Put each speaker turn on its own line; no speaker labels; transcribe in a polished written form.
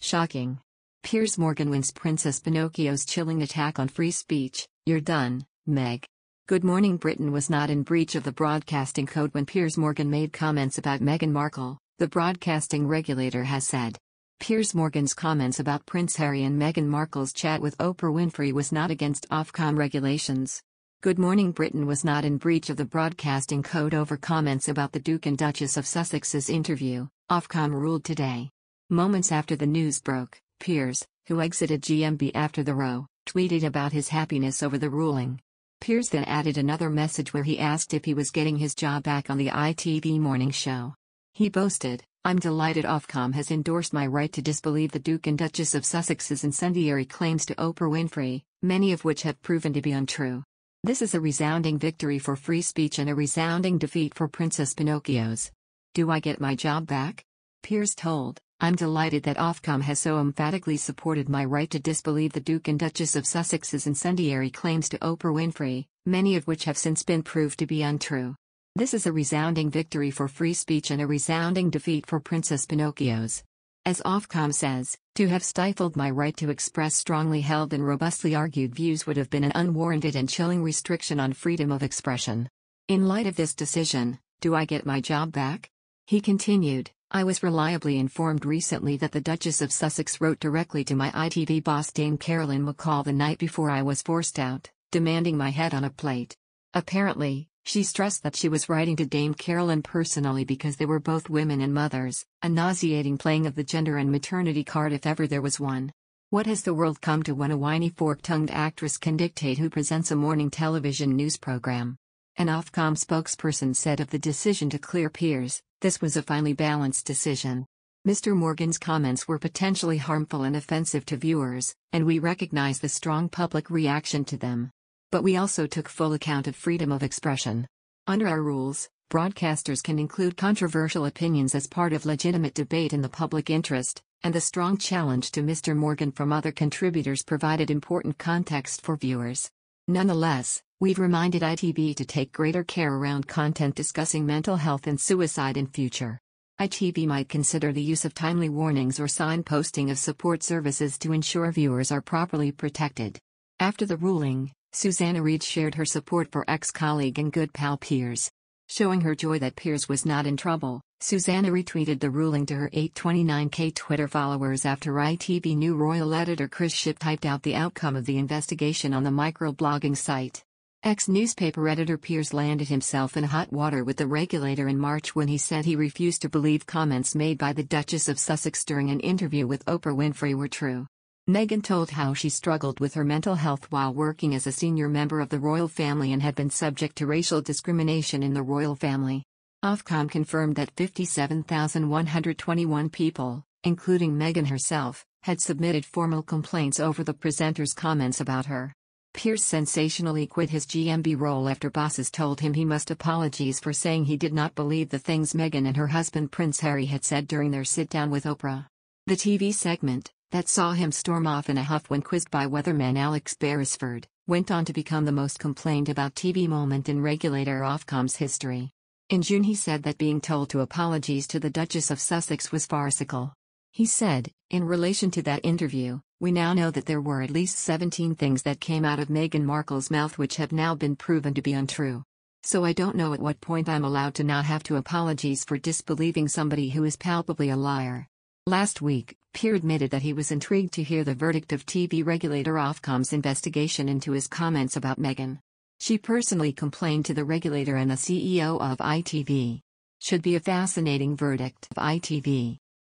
Shocking. Piers Morgan wins Princess Pinocchio's chilling attack on free speech. You're done, Meg. Good Morning Britain was not in breach of the broadcasting code when Piers Morgan made comments about Meghan Markle, the broadcasting regulator has said. Piers Morgan's comments about Prince Harry and Meghan Markle's chat with Oprah Winfrey was not against Ofcom regulations. Good Morning Britain was not in breach of the broadcasting code over comments about the Duke and Duchess of Sussex's interview, Ofcom ruled today. Moments after the news broke, Piers, who exited GMB after the row, tweeted about his happiness over the ruling. Piers then added another message where he asked if he was getting his job back on the ITV morning show. He boasted, "I'm delighted Ofcom has endorsed my right to disbelieve the Duke and Duchess of Sussex's incendiary claims to Oprah Winfrey, many of which have proven to be untrue. This is a resounding victory for free speech and a resounding defeat for Princess Pinocchio's. Do I get my job back?" Piers told, "I'm delighted that Ofcom has so emphatically supported my right to disbelieve the Duke and Duchess of Sussex's incendiary claims to Oprah Winfrey, many of which have since been proved to be untrue. This is a resounding victory for free speech and a resounding defeat for Princess Pinocchio's. As Ofcom says, to have stifled my right to express strongly held and robustly argued views would have been an unwarranted and chilling restriction on freedom of expression. In light of this decision, do I get my job back?" He continued, "I was reliably informed recently that the Duchess of Sussex wrote directly to my ITV boss Dame Carolyn McCall the night before I was forced out, demanding my head on a plate. Apparently, she stressed that she was writing to Dame Carolyn personally because they were both women and mothers, a nauseating playing of the gender and maternity card if ever there was one. What has the world come to when a whiny fork-tongued actress can dictate who presents a morning television news program?" An Ofcom spokesperson said of the decision to clear Piers, "This was a finely balanced decision. Mr. Morgan's comments were potentially harmful and offensive to viewers, and we recognize the strong public reaction to them. But we also took full account of freedom of expression. Under our rules, broadcasters can include controversial opinions as part of legitimate debate in the public interest, and the strong challenge to Mr. Morgan from other contributors provided important context for viewers. Nonetheless, we've reminded ITV to take greater care around content discussing mental health and suicide in future. ITV might consider the use of timely warnings or signposting of support services to ensure viewers are properly protected." After the ruling, Susanna Reid shared her support for ex-colleague and good pal Piers. Showing her joy that Piers was not in trouble, Susanna retweeted the ruling to her 829k Twitter followers after ITV new royal editor Chris Shipp typed out the outcome of the investigation on the microblogging site. Ex-newspaper editor Piers landed himself in hot water with the regulator in March when he said he refused to believe comments made by the Duchess of Sussex during an interview with Oprah Winfrey were true. Meghan told how she struggled with her mental health while working as a senior member of the royal family and had been subject to racial discrimination in the royal family. Ofcom confirmed that 57,121 people, including Meghan herself, had submitted formal complaints over the presenter's comments about her. Piers sensationally quit his GMB role after bosses told him he must apologize for saying he did not believe the things Meghan and her husband Prince Harry had said during their sit-down with Oprah. The TV segment, that saw him storm off in a huff when quizzed by weatherman Alex Beresford, went on to become the most complained about TV moment in regulator Ofcom's history. In June he said that being told to apologize to the Duchess of Sussex was farcical. He said, "In relation to that interview, we now know that there were at least 17 things that came out of Meghan Markle's mouth which have now been proven to be untrue. So I don't know at what point I'm allowed to not have to apologize for disbelieving somebody who is palpably a liar." Last week, Piers admitted that he was intrigued to hear the verdict of TV regulator Ofcom's investigation into his comments about Meghan. "She personally complained to the regulator and the CEO of ITV. Should be a fascinating verdict of ITV."